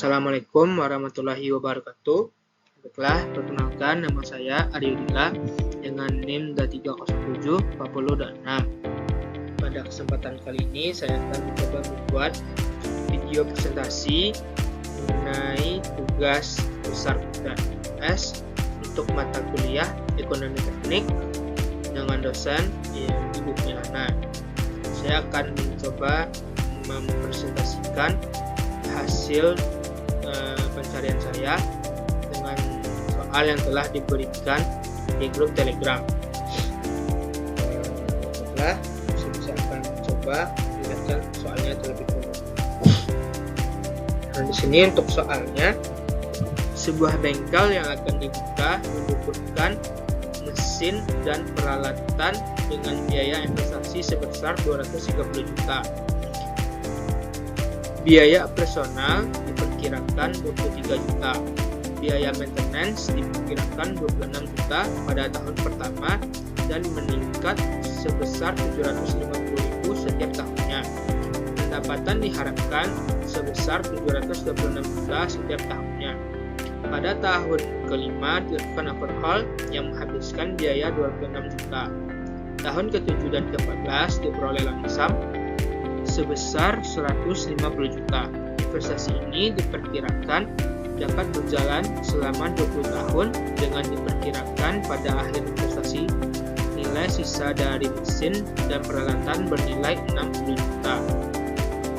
Assalamualaikum warahmatullahi wabarakatuh. Baiklah, perkenalkan nama saya Aryo Dila dengan NIM 30740.6. Pada kesempatan kali ini saya akan mencoba membuat video presentasi mengenai tugas besar PTS untuk mata kuliah Ekonomi Teknik dengan dosen Ibu Milana. Saya akan mencoba mempresentasikan hasil pencarian saya dengan soal yang telah diberikan di grup Telegram. Setelah saya akan coba lihatkan soalnya terlebih dahulu. Nah, di sini untuk soalnya, sebuah bengkel yang akan dibuka membutuhkan mesin dan peralatan dengan biaya investasi sebesar 230 juta. Biaya operasional diperkirakan 23 juta. Biaya maintenance diperkirakan 26 juta pada tahun pertama dan meningkat sebesar 750.000 setiap tahunnya. Pendapatan diharapkan sebesar 726 juta setiap tahunnya. Pada tahun kelima dilakukan overhaul yang menghabiskan biaya 26 juta. Tahun ke-7 dan ke-14 diperoleh langsam sebesar 150 juta. Investasi ini diperkirakan dapat berjalan selama 20 tahun dengan diperkirakan pada akhir investasi nilai sisa dari mesin dan peralatan bernilai 60 juta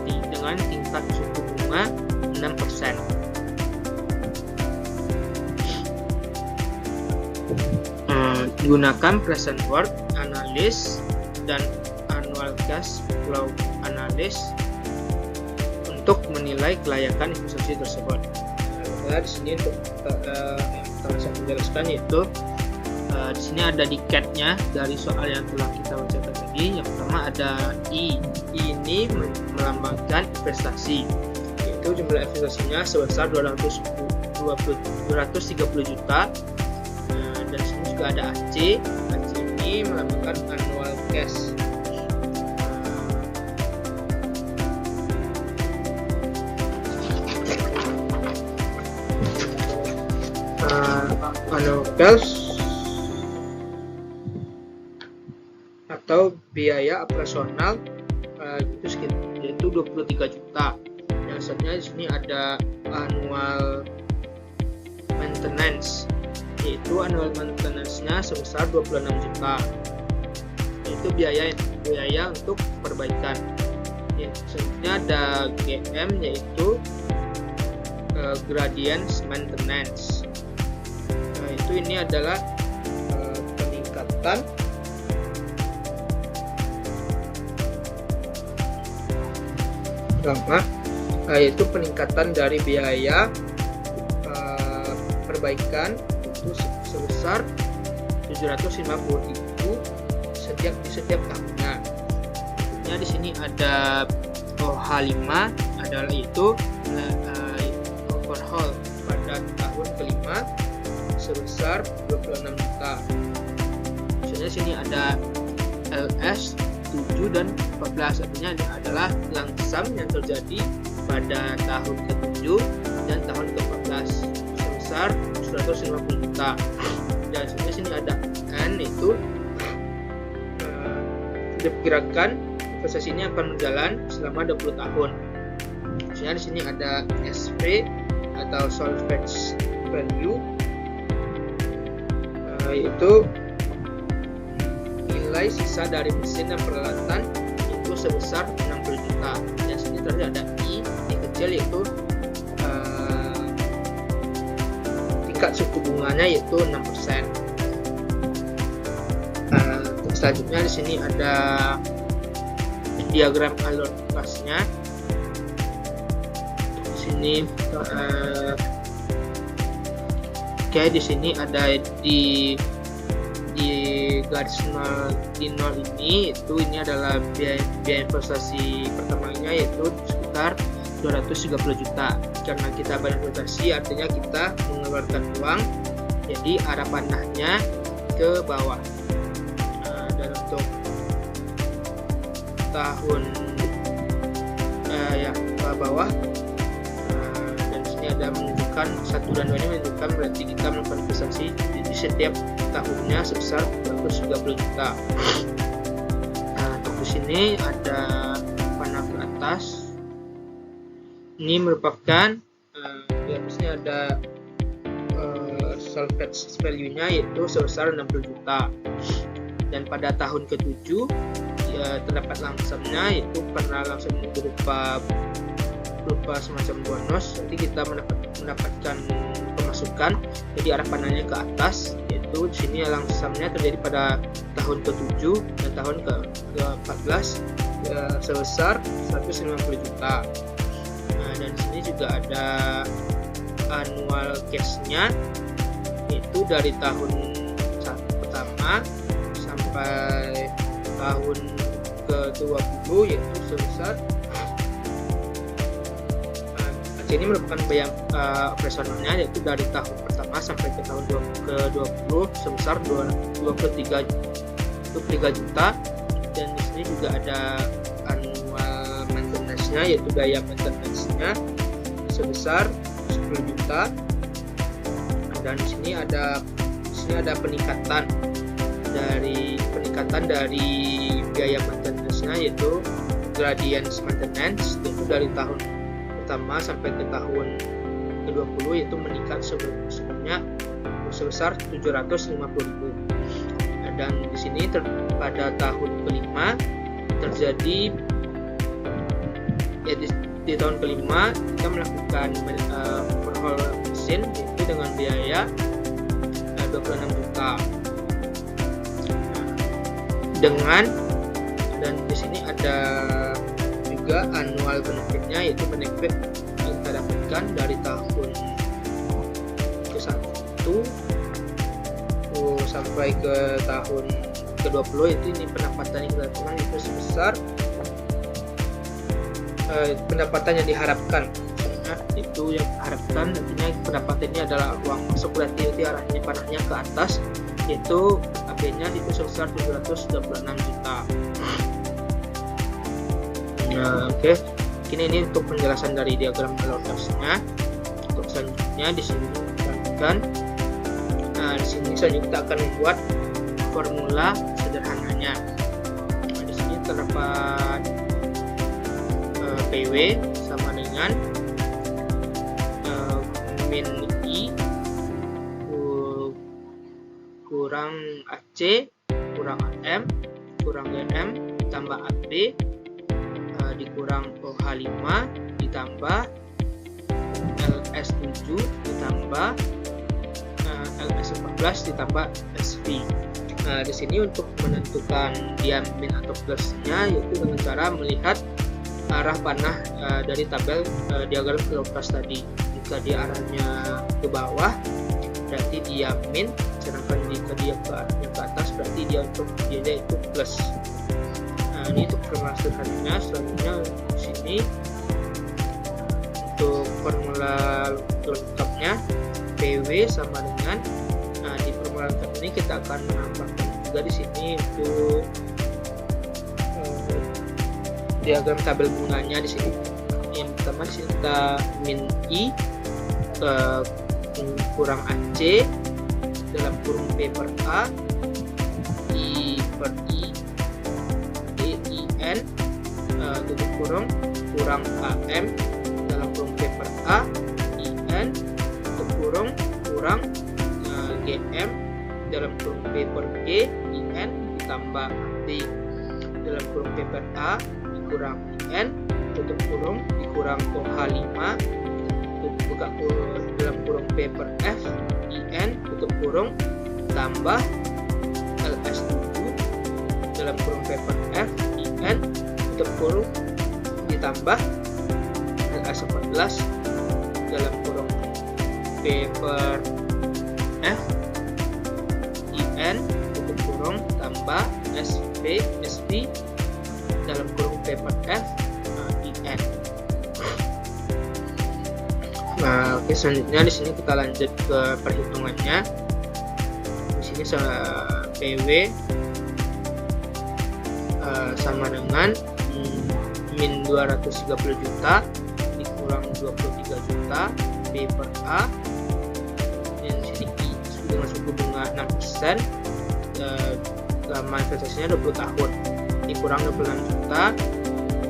dengan tingkat suku bunga 6%. Gunakan present worth analysis dan annual cash flow analysis untuk menilai kelayakan investasi tersebut. Nah, di sini untuk yang telah saya menjelaskan yaitu di sini ada diketnya dari soal yang telah kita bacakan tadi. Yang pertama ada I. Ini melambangkan investasi, yaitu jumlah investasinya sebesar 230 juta. Dan di sini juga ada AC. AC ini melambangkan annual cash. Annual cash atau biaya operasional yaitu 23 juta. Yang selanjutnya di sini ada annual maintenance, yaitu annual maintenance-nya sebesar 26 juta. Itu biaya untuk perbaikan. Selanjutnya ada GM, yaitu gradient maintenance. Itu ini adalah peningkatan yaitu peningkatan dari biaya perbaikan itu sebesar 750.000 setiap tahunnya. Nah, di sini ada OH5 adalah itu overhaul pada tahun kelima sebesar 26 juta. Misalnya sini ada LS 7 dan 14, artinya adalah langsam yang terjadi pada tahun ke-7 dan tahun ke-14 sebesar 150 juta. Dan sebenarnya sini ada N, itu diperkirakan investasi ini akan berjalan selama 20 tahun. Misalnya di sini ada SV atau salvage value, yaitu nilai sisa dari mesin dan peralatan itu sebesar 60 juta. Yang sini terjadi ada I kecil, yaitu tingkat suku bunganya yaitu 6%. Selanjutnya di sini ada diagram alur kasnya. Di sini di sini ada di garis 0 ini adalah biaya investasi pertamanya, yaitu sekitar 230 juta. Karena kita berinvestasi artinya kita mengeluarkan uang, jadi arah panahnya ke bawah. Dan untuk tahun ke bawah, dan menunjukkan 1 dan 2 ini menunjukkan berarti kita melakukan investasi di setiap tahunnya sebesar 230 juta. Nah, untuk di sini ada panah ke atas. Ini merupakan di atasnya ada salvage value-nya yaitu sebesar 60 juta. Dan pada tahun ke-7 ya, terdapat langsamnya yaitu karena langsam berupa semacam bonus, nanti kita mendapatkan pemasukan, jadi arah panahnya ke atas, yaitu di sini langsamnya terjadi pada tahun ke-7 dan tahun ke-14 ya, sebesar 150 juta. Nah, dan di sini juga ada annual cash-nya, yaitu dari tahun pertama sampai tahun ke-20 yaitu sebesar ini merupakan biaya operasionalnya, yaitu dari tahun pertama sampai ke tahun ke-20 sebesar 23 juta. Dan di sini juga ada annual maintenance-nya, yaitu biaya maintenance-nya sebesar 10 juta. Dan di sini ada peningkatan dari biaya maintenance-nya, yaitu gradient maintenance, yaitu dari tahun pertama sampai ke tahun ke-20 yaitu meningkat sebelumnya sebesar 750.000. Dan di sini pada tahun ke-5 terjadi ya di tahun ke-5 kita melakukan overhaul mesin yaitu dengan biaya 26 juta. Dan di sini ada juga annual benefitnya, yaitu benefit yang kita dapatkan dari tahun ke-1 sampai ke tahun ke-20 itu ini pendapatan yang kita dapatkan itu sebesar pendapatan yang diharapkan. Nah, itu yang diharapkan nantinya pendapatan ini adalah uang masuk, berarti arahnya panahnya ke atas, yaitu AB-nya itu sebesar 726 juta. Oke. Ini untuk penjelasan dari diagram alokasinya. Untuk selanjutnya di sini dilanjutkan. Nah, di sini selanjutnya kita akan membuat formula sederhananya. Nah, di sini terdapat PW sama dengan min I kurang AC kurang AM kurang GM tambah AB dikurang OH5 ditambah LS7 ditambah LS14 ditambah SV. Nah, di sini untuk menentukan dia min atau plusnya yaitu dengan cara melihat arah panah dari tabel diagram kilopas tadi. Jika dia arahnya ke bawah berarti dia min, sedangkan jika dia ke arahnya ke atas berarti dia itu plus. Nah, ini untuk formula sederhananya. Selanjutnya di sini untuk formula lengkapnya PW sama dengan di formula lengkap ini kita akan menambahkan juga di sini untuk diagram tabel bunganya di sini. Yang pertama di sini kita min I kurang AC dalam kurung P per A I per I DIN tutup kurung kurang AM dalam kurung P per A IN tutup kurung kurang GM dalam kurung P per G IN ditambah D dalam kurung P per A dikurang IN tutup kurung dikurang OH5 buka kurung dalam kurung P per F IN tutup kurung tambah LS7 dalam kurung P per F IN tutup kurung ditambah LS14 dalam kurung P per F IN tutup kurung tambah SV dalam kurung P per F IN. Nah, oke, selanjutnya di sini kita lanjut ke perhitungannya. Di sini PW sama dengan min 230 juta kurang 23 juta P per A, dan di sini I dengan suku bunga 6%, lama investasinya 20 tahun, dikurang 26 juta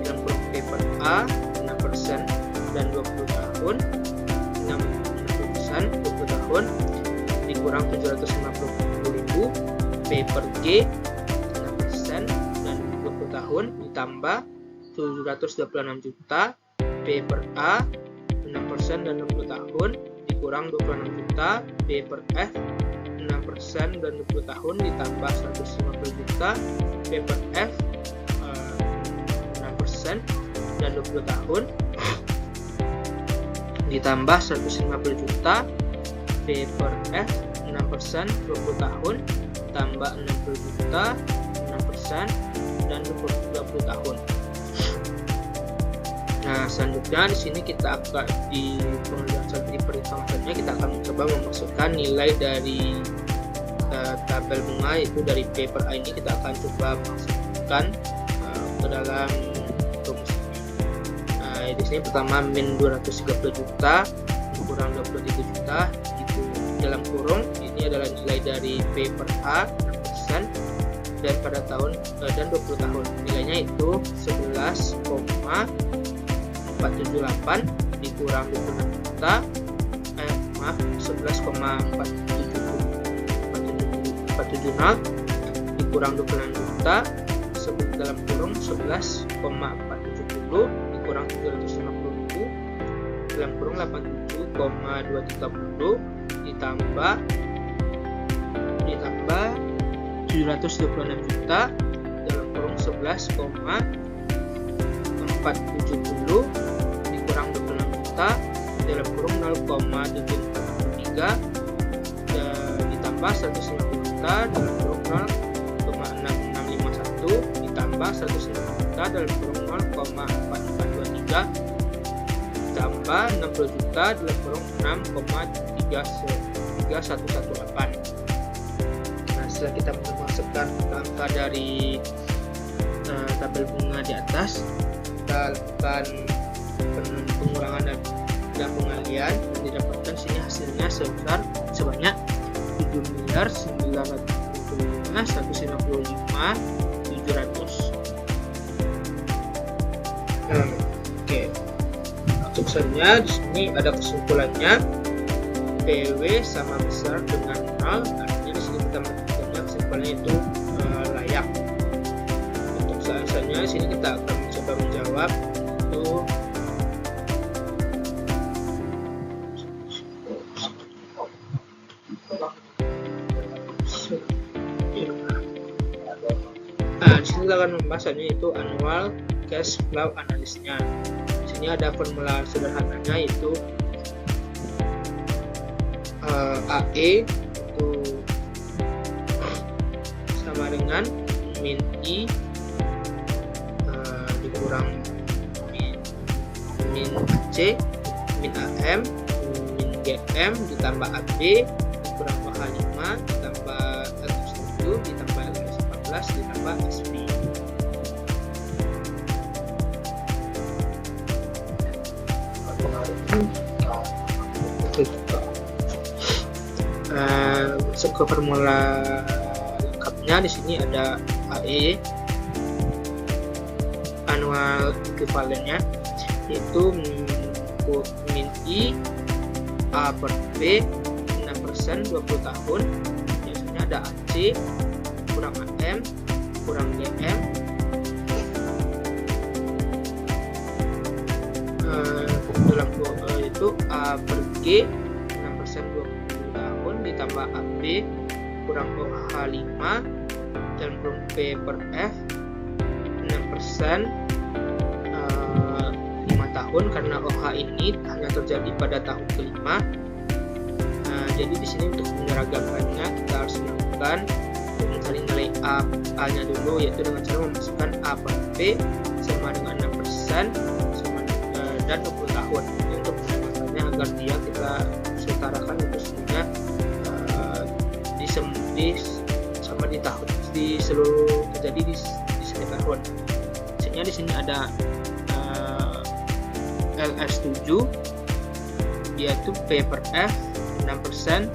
dalam kurung P per A 6% dan 20 tahun, 6% 20 tahun, dikurang 750.000 P per G 6% dan 20 tahun, ditambah 726 juta P per A 6% dan 20 tahun, dikurang 26 juta P per F 6% dan 20 tahun, ditambah 150 juta P per F 6% dan 20 tahun, ditambah 150 juta P per F 6% 20 tahun, tambah 60 juta 6% dan 20 tahun. Nah, selanjutnya di sini kita akan di pengerjaan strategi perhitungannya kita akan mencoba memasukkan nilai dari tabel bunga, yaitu dari P per A ini kita akan coba masukkan ke dalam rumus. Di sini pertama min 230 juta kurang 23 juta itu dalam kurung ini adalah nilai dari P per A 6% dan pada tahun dan 20 tahun nilainya itu 11,478 dikurang 26 juta 11,470 dikurang 26 juta dalam kurung 11,470 dikurang 750.000 dalam kurung 87,230 ditambah 726 juta dalam kurung 11,470 dikurang 26 juta dalam kurung 0,743 ditambah 150 juta dalam kurung 0,6651 ditambah 150 juta dalam kurung 0,4423 ditambah 60 juta dalam kurung 6,3118. Nah, setelah kita memasukkan angka dari tabel bunga di atas, kita lakukan pengurangan dan pengalian, dan didapatkan sini hasilnya sebanyak 7.995.195.700. Oke. Untuk selanjutnya di sini ada kesimpulannya PW sama besar dengan 0, artinya di sini kita menentukan kesimpulannya itu layak. Untuk selanjutnya di sini kita akan mencoba menjawab itu di sini kita akan membahasnya itu annual cash flow analysisnya. Di sini ada formula sederhananya yaitu AE itu sama dengan min I dikurang min AC min AM min GM ditambah AB dikurang OH5 ditambah L7 ditambah L14 ditambah SP. Masuk ke formula lengkapnya, di sini ada AE annual equivalentnya yaitu min I A per B 6% 20 tahun, biasanya ada AC kurang AM kurang GM dalam itu A per G 6% 20 tahun ditambah AB kurang OH5 dan kurang P per F 6% 5 tahun karena OH ini hanya terjadi pada tahun kelima. Jadi di sini untuk menyeragamkannya kita harus melakukan mencari nilai A-nya dulu, yaitu dengan cara memasukkan A per P sama dengan 6% dan 20 tahun. Ini untuk menyamakannya agar dia kita setarakan itu semuanya sama di tahun di seluruh terjadi di setiap tahun. Misalnya di sini ada LS7 yaitu P per F 6%,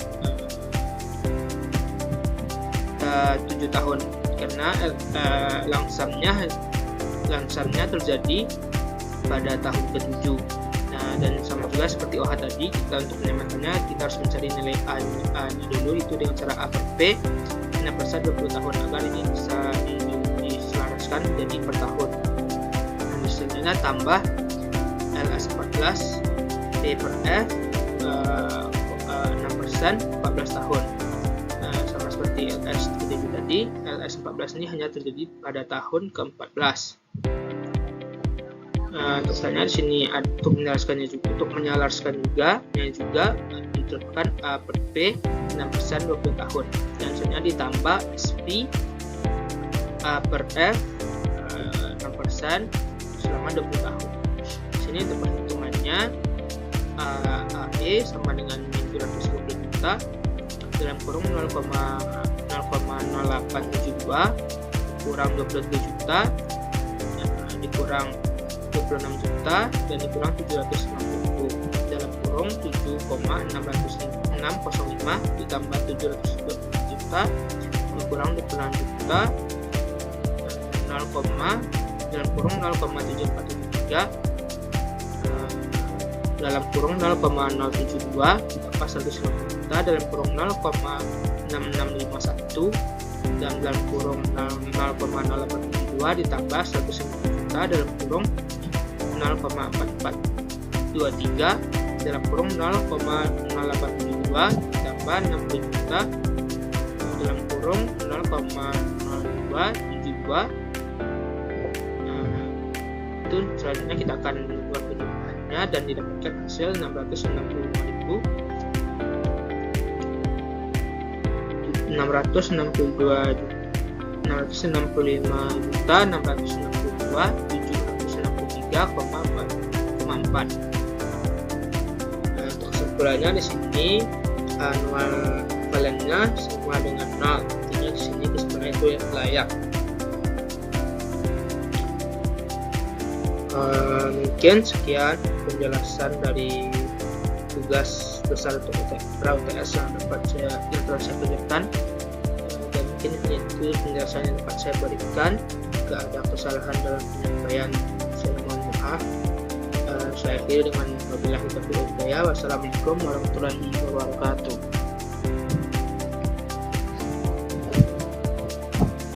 7 tahun, karena langsamnya terjadi pada tahun ke-7. Nah, dan sama juga seperti OH tadi, kita untuk menyamakannya kita harus mencari nilai A nya dulu, itu dengan cara A per P 6% 20 tahun agar ini bisa diselaraskan jadi per tahun. Nah, misalnya tambah LS14 P per F 6% 14 tahun. Nah, sama seperti LS7 tadi, LS14 ini hanya terjadi pada tahun ke-14. Tulisannya di sini untuk menyelaraskan juga diterapkan A per P 6% 20 tahun, dan selanjutnya ditambah SP A per F 6% selama 20 tahun. Di sini untuk perhitungannya AE sama dengan 720 juta dalam kurung 0,0872 kurang 22 juta dikurang 26 juta dan dikurang 750 dalam kurung 7,605 ditambah 720 juta dikurang 26 juta dalam kurung 0,7473 dalam kurung 0,072 ditambah 150 juta dalam kurung 0,6651 dan dalam kurung 0,0872 ditambah 150 juta dalam kurung 0,4423 dalam kurung 0,0872 ditambah 60 juta dalam kurung 0,0272. Itu selanjutnya kita akan membuat penjumlahannya dan didapatkan hasil 665.763,4. Untuk kesimpulannya di sini anual valennya sama dengan 0. Artinya di sini kesimpulannya itu yang layak. Mungkin sekian penjelasan dari tugas besar untuk UTS yang telah saya kerjakan, dan mungkin itu penjelasan yang dapat saya berikan. Jika ada kesalahan dalam penyampaian, saya mohon maaf. Saya akhiri dengan wabillahi taufiq wal hidayah. Wassalamualaikum warahmatullahi wabarakatuh.